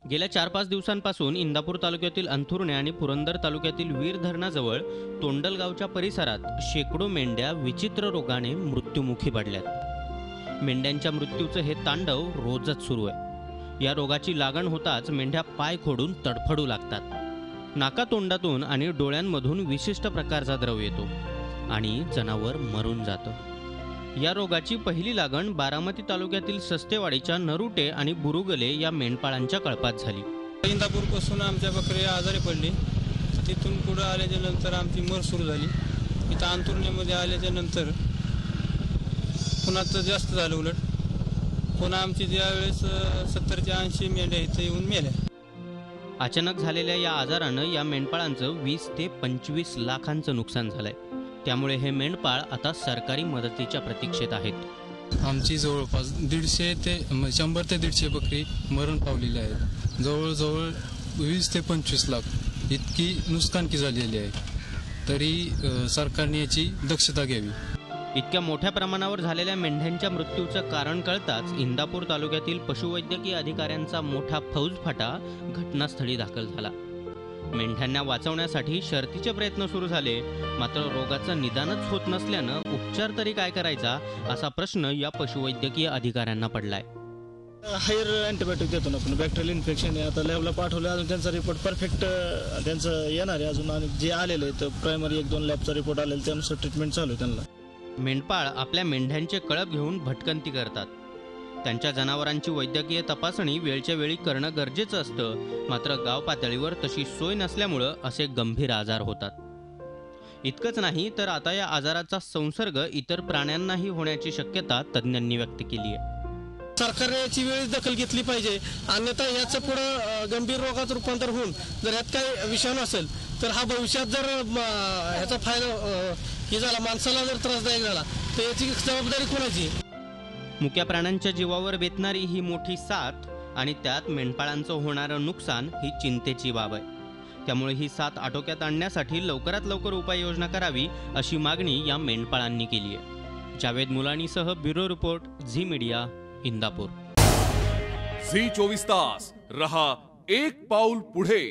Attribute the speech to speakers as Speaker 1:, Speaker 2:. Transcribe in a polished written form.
Speaker 1: गेल्या 4-5 दिवसांपासून इंदापूर तालुक्यातील अंथुर्णे आणि पुरंदर तालुक्यातील वीर धरणाजवळ तोंडलगावच्या परिसरात शेकडो मेंढ्या विचित्र रोगाने मृत्युमुखी पडल्यात। मेंढ्यांच्या मृत्यूचं हे तांडव रोजच सुरू आहे। या रोगाची लागण होताच मेंढ्या पाय खोडून तडफडू लागतात। नाकातोंडातून आणि डोळ्यांमधून विशिष्ट प्रकारचा द्रव येतो आणि जनावर मरून जातं। या रोगाची पहिली लागण बारामती तालुक्यातील सस्तेवाडीच्या नरुटे आणि बुरुगले या मेंढपाळांच्या कळपात झाली।
Speaker 2: इंदापूरपासून आमच्या बकरी आजारी पडली, तिथून पुढे आल्याच्या नंतर आमची मर सुरू झाली। इथं अंथुर्णेमध्ये आल्याच्या नंतर पुन्हा तर जास्त झालं, उलट पुन्हा आमची ज्यावेळेस 70 ते 80 मेंढ्या इथं येऊन मेल्या।
Speaker 1: अचानक झालेल्या या आजारानं या मेंढपाळांचं 20 ते 25 लाखांचं नुकसान झालंय। त्यामुळे हे मेंढपाळ आता सरकारी मदतीच्या प्रतीक्षेत आहेत।
Speaker 2: आमची जवळपास 150 ते 100 ते 150 बकरी मरण पावलेली आहेत। जवळजवळ 20 ते 25 लाख इतकी नुकसानकी झालेली आहे। तरी सरकारने याची दक्षता घ्यावी।
Speaker 1: इतक्या मोठ्या प्रमाणावर झालेल्या मेंढ्यांच्या मृत्यूचं कारण कळताच इंदापूर तालुक्यातील पशुवैद्यकीय अधिकाऱ्यांचा मोठा फौजफाटा घटनास्थळी दाखल झाला। मेंढ्यांना वाचवण्यासाठी शर्थीचे प्रयत्न सुरू झाले, मात्र रोगाचं निदानच होत नसल्यानं उपचार तरी काय करायचा असा प्रश्न या पशुवैद्यकीय अधिकाऱ्यांना पडलाय।
Speaker 3: हायर अँटीबायोटिक देतो ना आपण, बॅक्टेरियल इन्फेक्शन आहे। आता लॅबला पाठवलं, अजून त्यांचा रिपोर्ट परफेक्ट त्यांचं येणार आहे अजून, आणि जे आलेलं आहे तर प्रायमरी 1-2 लॅबचा रिपोर्ट आलेला, त्यानुसार ट्रीटमेंट चालू आहे त्यांना।
Speaker 1: मेंढपाळ आपल्या मेंढ्यांचे कळप घेऊन भटकंती करतात। त्यांच्या जनावरांची वैद्यकीय तपासणी वेळच्या वेळी करणं गरजेचं असतं, मात्र गाव पातळीवर तशी सोय नसल्यामुळं असे गंभीर आजार होतात। इतकंच नाही तर आता या आजाराचा संसर्ग इतर प्राण्यांनाही होण्याची शक्यता तज्ज्ञांनी व्यक्त केली आहे।
Speaker 4: सरकारने याची वेळेस दखल घेतली पाहिजे, अन्यथा याचं पुढं गंभीर रोगात रूपांतर होऊन जर यात काही विषाणू असेल तर हा भविष्यात जर ह्याचा फायदा हे झाला, माणसाला जर त्रासदायक झाला तर याची जबाबदारी कोणाची?
Speaker 1: मुक्या प्राण्यांच्या जीवावर बेतणारी ही मोठी साथ आणि त्यात मेंढपाळांचं होणारं नुकसान ही चिंतेची बाब आहे। त्यामुळे ही साथ आटोक्यात आणण्यासाठी लवकरात लवकर उपाययोजना करावी अशी मागणी या मेंढपाळांनी केली आहे। जावेद मुलानीसह bureau report, Zee media, Indapur.
Speaker 5: Zee 24 तास रहा एक पाऊल पुढे।